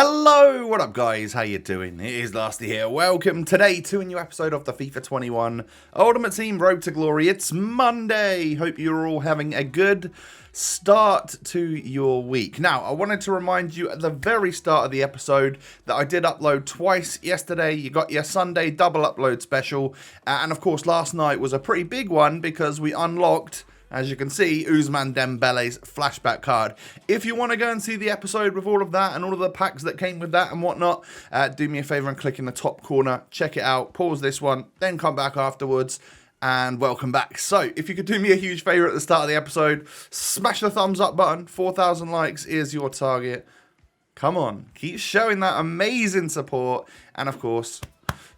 Hello, what up guys, how you doing? It is Lasty here. Welcome today to a new episode of the FIFA 21 Ultimate Team Road to Glory. It's Monday. Hope you're all having a good start to your week. Now, I wanted to remind you at the very start of the episode that I did upload twice yesterday. You got your Sunday double upload special. And of course, last night was a pretty big one because we unlocked, as you can see, Ousmane Dembele's flashback card. If you want to go and see the episode with all of that and all of the packs that came with that and whatnot, do me a favor and click in the top corner, check it out, pause this one, then come back afterwards, and welcome back. So, if you could do me a huge favor at the start of the episode, smash the thumbs up button. 4,000 likes is your target. Come on, keep showing that amazing support, and of course,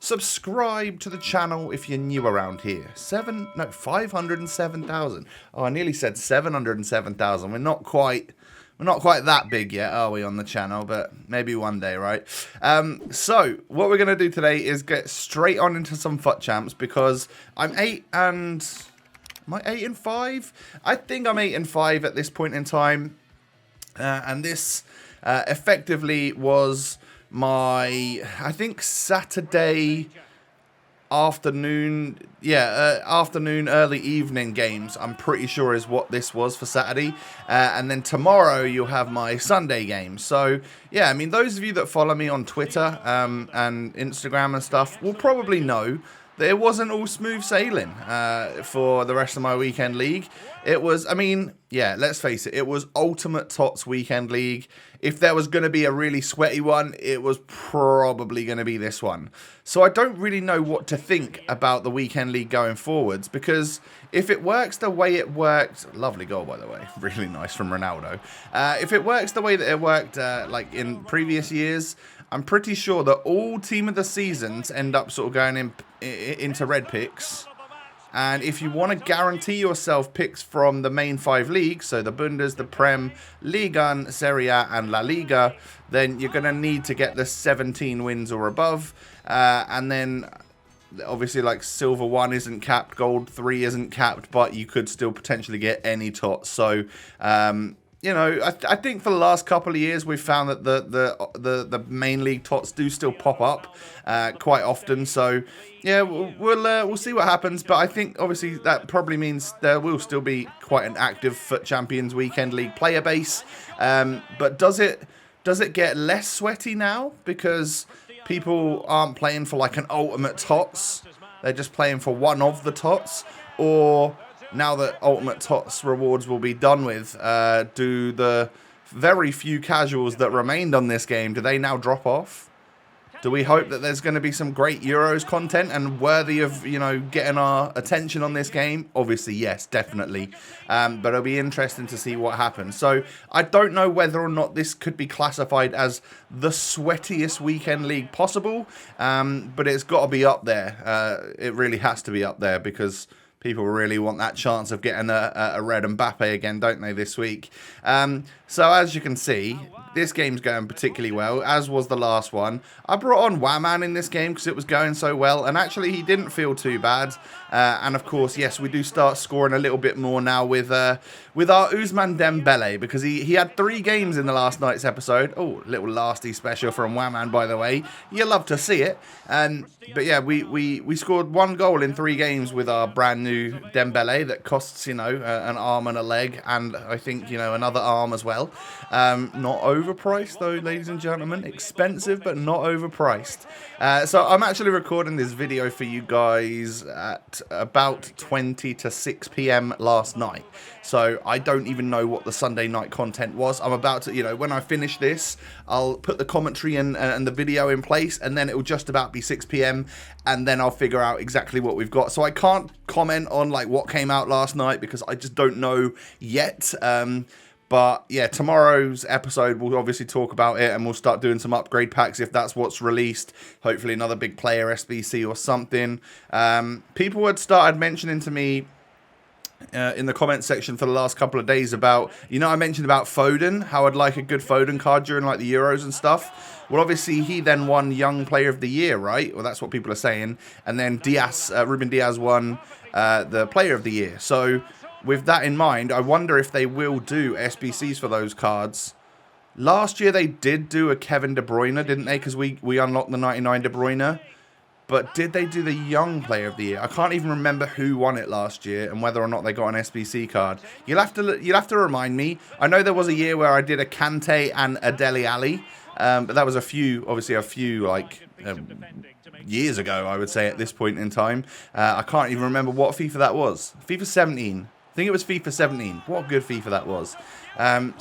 subscribe to the channel if you're new around here. 507,000. Oh, I nearly said 707,000. We're not quite that big yet, are we, on the channel? But maybe one day, right? So what we're gonna do today is get straight on into some FUT champs because I'm 8 and am I 8 and 5? I think I'm 8 and 5 at this point in time, and this effectively was my, I think, Saturday afternoon, afternoon, early evening games, I'm pretty sure is what this was for Saturday. And then tomorrow you'll have my Sunday game. So, yeah, I mean, those of you that follow me on Twitter and Instagram and stuff will probably know that it wasn't all smooth sailing for the rest of my weekend league. It was, I mean, yeah, let's face it, it was Ultimate TOTS Weekend League. If there was going to be a really sweaty one, it was probably going to be this one. So I don't really know what to think about the Weekend League going forwards, because if it works the way it worked, lovely goal by the way, really nice from Ronaldo. If it works the way that it worked like in previous years, I'm pretty sure that all team of the seasons end up sort of going into red picks. And if you want to guarantee yourself picks from the main 5 leagues, so the Bundes, the Prem, Liga 1, Serie A and La Liga, then you're going to need to get the 17 wins or above. And then obviously, like, Silver 1 isn't capped, Gold 3 isn't capped, but you could still potentially get any TOTS. So, you know, I think for the last couple of years we've found that the main league TOTS do still pop up quite often. So yeah, we'll see what happens. But I think obviously that probably means there will still be quite an active FUT Champions Weekend League player base. But does it get less sweaty now because people aren't playing for like an ultimate TOTS? They're just playing for one of the TOTS, or now that Ultimate TOTS rewards will be done with, do the very few casuals that remained on this game, do they now drop off? Do we hope that there's going to be some great Euros content and worthy of, you know, getting our attention on this game? Obviously, yes, definitely. But it'll be interesting to see what happens. So I don't know whether or not this could be classified as the sweatiest weekend league possible, but it's got to be up there. It really has to be up there because people really want that chance of getting a red Mbappe again, don't they, this week? So as you can see, this game's going particularly well, as was the last one. I brought on Waman in this game because it was going so well, and actually he didn't feel too bad. And of course, yes, we do start scoring a little bit more now with our Ousmane Dembele, because he had 3 games in the last night's episode. Oh, little lasty special from Waman, by the way. You love to see it. But yeah, we scored 1 goal in 3 games with our brand new Dembele that costs, you know, an arm and a leg, and I think, you know, another arm as well. Not overpriced though, ladies and gentlemen. Expensive, but not overpriced. So I'm actually recording this video for you guys at about 20 to 6 p.m. last night. So I don't even know what the Sunday night content was. I'm about to, you know, when I finish this, I'll put the commentary and the video in place, and then it will just about be 6 p.m. and then I'll figure out exactly what we've got. So I can't comment on like what came out last night because I just don't know yet. But yeah, tomorrow's episode we'll obviously talk about it, and we'll start doing some upgrade packs if that's what's released. Hopefully another big player SBC or something. People had started mentioning to me in the comment section for the last couple of days about, you know, I mentioned about Foden, how I'd like a good Foden card during like the Euros and stuff. Well, obviously he then won Young Player of the Year, right? Well, that's what people are saying. And then Ruben Diaz won the Player of the Year. So with that in mind, I wonder if they will do SBCs for those cards Last year they did do a Kevin De Bruyne, didn't they? Because we unlocked the 99 De Bruyne. But did they do the Young Player of the Year? I can't even remember who won it last year and whether or not they got an SBC card. You'll have to remind me. I know there was a year where I did a Kante and a Dele Alli, but that was obviously a few like years ago, I would say at this point in time. I can't even remember what FIFA that was. FIFA 17. I think it was FIFA 17. What a good FIFA that was.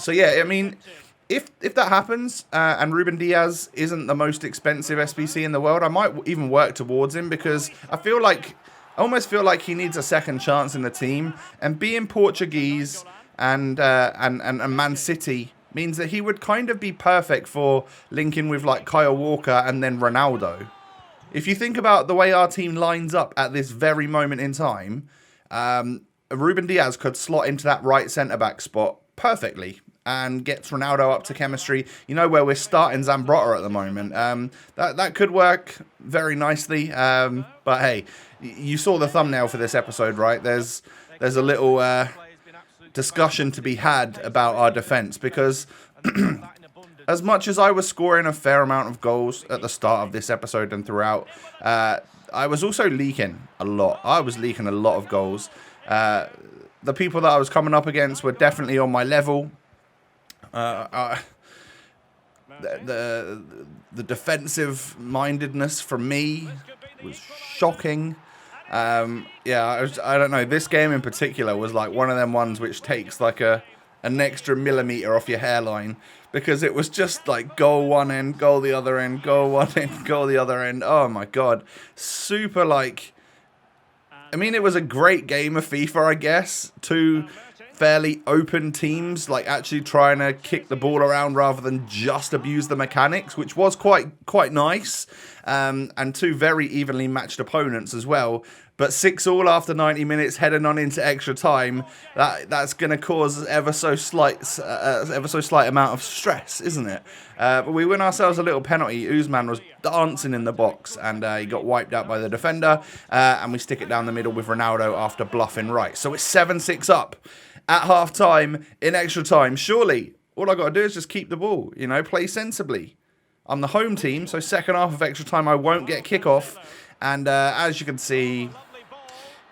So yeah, I mean, if that happens and Ruben Diaz isn't the most expensive SBC in the world, I might even work towards him because I almost feel like he needs a second chance in the team. And being Portuguese and Man City means that he would kind of be perfect for linking with like Kyle Walker and then Ronaldo. If you think about the way our team lines up at this very moment in time, Ruben Diaz could slot into that right centre-back spot perfectly and gets Ronaldo up to chemistry. You know, where we're starting Zambrotta at the moment. That could work very nicely. But hey, you saw the thumbnail for this episode, right? There's a little discussion to be had about our defence because as much as I was scoring a fair amount of goals at the start of this episode and throughout, I was also leaking a lot. I was leaking a lot of goals. The people that I was coming up against were definitely on my level. The defensive mindedness from me was shocking. Yeah, I don't know. This game in particular was like one of them ones which takes like an extra millimeter off your hairline because it was just like goal one end, goal the other end, goal one end, goal the other end. Oh my god, super like. I mean, it was a great game of FIFA, I guess. Two fairly open teams, like actually trying to kick the ball around rather than just abuse the mechanics, which was quite nice. And two very evenly matched opponents as well. But 6-6 after 90 minutes, heading on into extra time. That's going to cause ever so slight amount of stress, isn't it? But we win ourselves a little penalty. Usman was dancing in the box, and he got wiped out by the defender. And we stick it down the middle with Ronaldo after bluffing right. So it's 7-6 up at half time in extra time. Surely all I got to do is just keep the ball. You know, play sensibly. I'm the home team, so second half of extra time I won't get kickoff. And as you can see,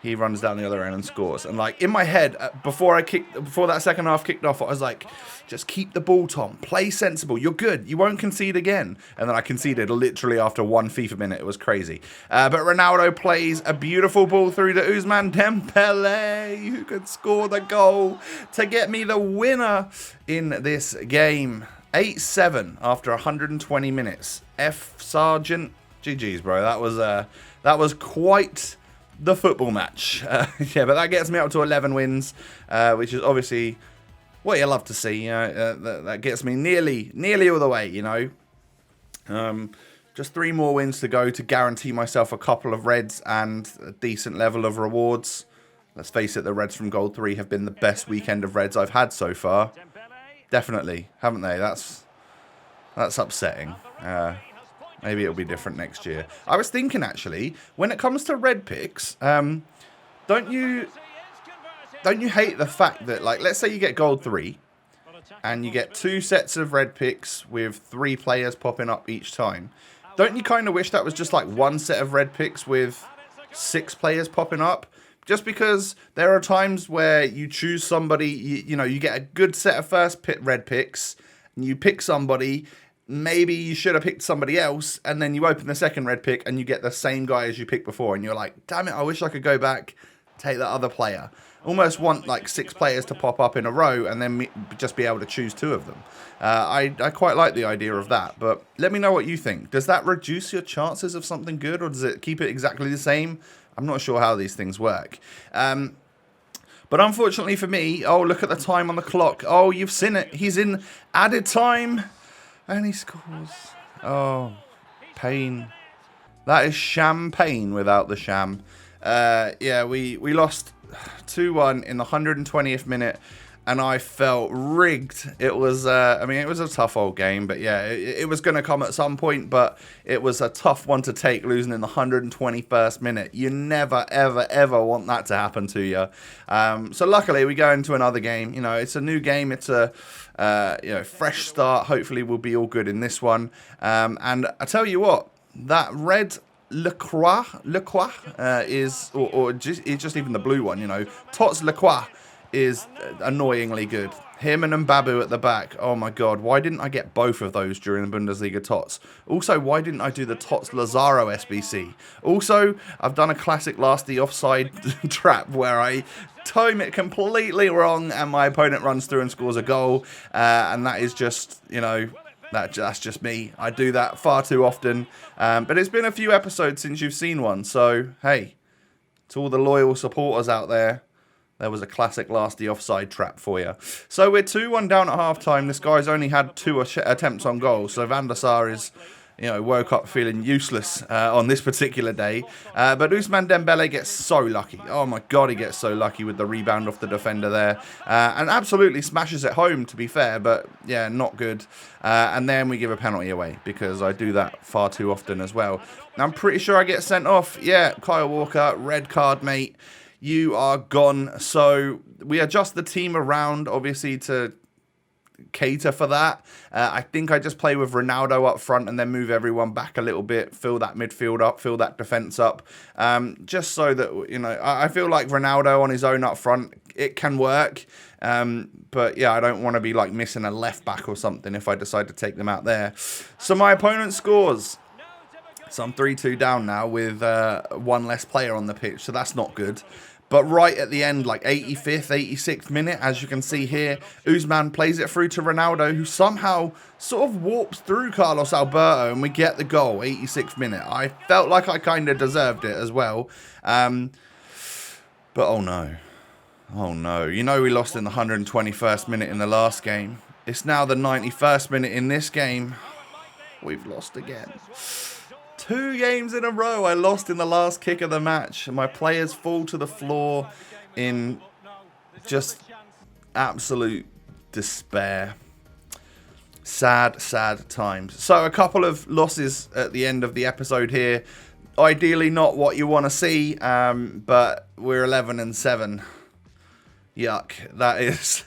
he runs down the other end and scores. And like in my head, before that second half kicked off, I was like, just keep the ball, Tom. Play sensible. You're good. You won't concede again. And then I conceded literally after one FIFA minute. It was crazy. But Ronaldo plays a beautiful ball through to Ousmane Dembele, who could score the goal to get me the winner in this game. 8-7 after 120 minutes. F Sergeant. GG's, bro. That was quite the football match. Yeah, but that gets me up to 11 wins, which is obviously what you love to see. You know, that gets me nearly all the way. You know, just 3 more wins to go to guarantee myself a couple of reds and a decent level of rewards. Let's face it, the reds from Gold 3 have been the best weekend of reds I've had so far. Definitely, haven't they? That's upsetting. Maybe it'll be different next year. I was thinking, actually, when it comes to red picks, don't you hate the fact that, like, let's say you get Gold 3, and you get 2 sets of red picks with 3 players popping up each time. Don't you kind of wish that was just, like, 1 set of red picks with 6 players popping up? Just because there are times where you choose somebody, you know, you get a good set of first red picks, and you pick somebody. Maybe you should have picked somebody else, and then you open the second red pick and you get the same guy as you picked before, and you're like, damn it, I wish I could go back, take that other player. Almost want like 6 players to pop up in a row and then just be able to choose 2 of them. I quite like the idea of that, but let me know what you think. Does that reduce your chances of something good, or does it keep it exactly the same? I'm not sure how these things work. But unfortunately for me, oh, look at the time on the clock. Oh, you've seen it. He's in added time. And he scores. Oh, pain. That is champagne without the sham. Yeah, we lost 2-1 in the 120th minute, and I felt rigged. It was, I mean, it was a tough old game, but yeah, it was going to come at some point, but it was a tough one to take, losing in the 121st minute. You never, ever, ever want that to happen to you. So luckily, we go into another game. You know, it's a new game. It's a fresh start. Hopefully we'll be all good in this one. And I tell you what, that red LaCroix is, or just even the blue one, TOTS LaCroix is annoyingly good. Him and Mbabu at the back. Oh my god, why didn't I get both of those during the Bundesliga TOTS? Also, why didn't I do the TOTS Lazaro SBC? Also, I've done a classic lasty offside trap where I time it completely wrong and my opponent runs through and scores a goal. And that is just, that's just me. I do that far too often. But it's been a few episodes since you've seen one. So, hey, to all the loyal supporters out there, there was a classic lasty offside trap for you. So we're 2-1 down at half-time. This guy's only had 2 attempts on goal. So Van der Sar is, woke up feeling useless on this particular day. But Ousmane Dembele gets so lucky. Oh my god, he gets so lucky with the rebound off the defender there. And absolutely smashes it home, to be fair. But yeah, not good. And then we give a penalty away because I do that far too often as well. I'm pretty sure I get sent off. Yeah, Kyle Walker, red card, mate. You are gone. So we adjust the team around, obviously, to cater for that. I think I just play with Ronaldo up front and then move everyone back a little bit, fill that midfield up, fill that defence up. Just so that, I feel like Ronaldo on his own up front, it can work. But yeah, I don't want to be like missing a left back or something if I decide to take them out there. So my opponent scores. So I'm 3-2 down now with one less player on the pitch, so that's not good. But right at the end, like 85th, 86th minute, as you can see here, Ousmane plays it through to Ronaldo, who somehow sort of warps through Carlos Alberto, and we get the goal, 86th minute. I felt like I kind of deserved it as well. But oh no. Oh no. We lost in the 121st minute in the last game. It's now the 91st minute in this game. We've lost again. 2 games in a row I lost in the last kick of the match. My players fall to the floor in just absolute despair. Sad, sad times. So a couple of losses at the end of the episode here. Ideally not what you want to see, but we're 11-7. Yuck. That's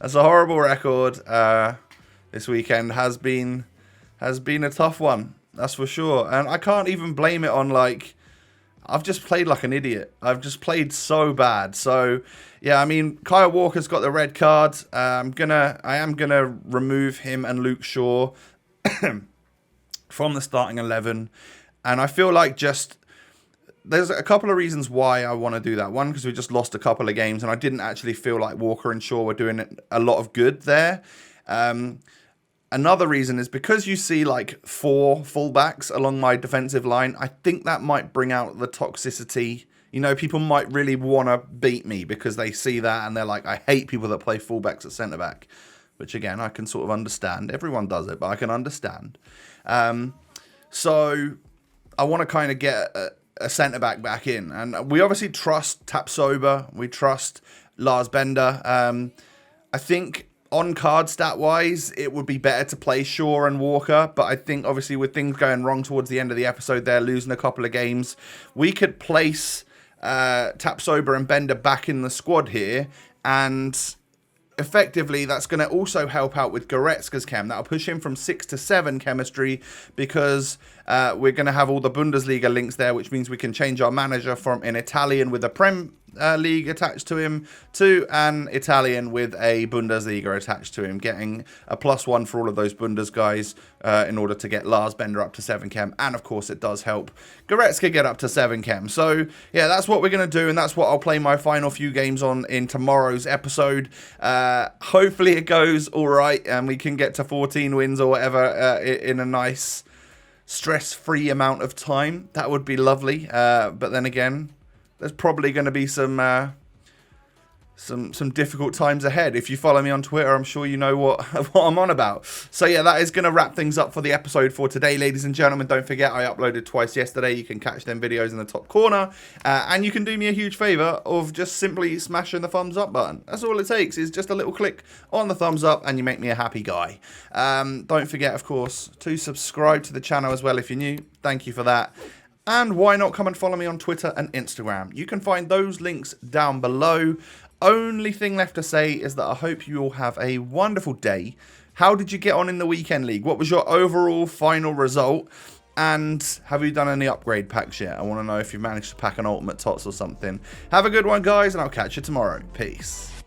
a horrible record. This weekend has been a tough one. That's for sure. And I can't even blame it on, I've just played like an idiot. I've just played so bad. So, yeah, I mean, Kyle Walker's got the red card. I am gonna remove him and Luke Shaw from the starting 11. And I feel like there's a couple of reasons why I want to do that. One, because we just lost a couple of games and I didn't actually feel like Walker and Shaw were doing a lot of good there. Another reason is because you see 4 fullbacks along my defensive line, I think that might bring out the toxicity. People might really want to beat me because they see that and they're like, I hate people that play fullbacks at centre-back. Which, again, I can sort of understand. Everyone does it, but I can understand. So I want to kind of get a centre-back back in. And we obviously trust Tapsoba. We trust Lars Bender. I think on card stat wise, it would be better to play Shaw and Walker, but I think obviously with things going wrong towards the end of the episode, they're losing a couple of games. We could place Tapsoba and Bender back in the squad here, and effectively that's going to also help out with Goretzka's chem. That'll push him from 6 to 7 chemistry because we're going to have all the Bundesliga links there, which means we can change our manager from an Italian with a Prem League attached to him to an Italian with a Bundesliga attached to him, getting a +1 for all of those Bundes guys in order to get Lars Bender up to 7 chem, and of course it does help Goretzka get up to 7 chem. So yeah, that's what we're going to do, and that's what I'll play my final few games on in tomorrow's episode. Hopefully it goes alright and we can get to 14 wins or whatever in a nice stress-free amount of time. That would be lovely, but then again, there's probably going to be some difficult times ahead. If you follow me on Twitter, I'm sure you know what I'm on about. So yeah, that is going to wrap things up for the episode for today, ladies and gentlemen. Don't forget, I uploaded twice yesterday. You can catch them videos in the top corner. And you can do me a huge favour of just simply smashing the thumbs up button. That's all it takes, is just a little click on the thumbs up and you make me a happy guy. Don't forget, of course, to subscribe to the channel as well if you're new. Thank you for that. And why not come and follow me on Twitter and Instagram? You can find those links down below. Only thing left to say is that I hope you all have a wonderful day. How did you get on in the weekend league? What was your overall final result? And have you done any upgrade packs yet? I want to know if you managed to pack an ultimate TOTS or something. Have a good one, guys, and I'll catch you tomorrow. Peace.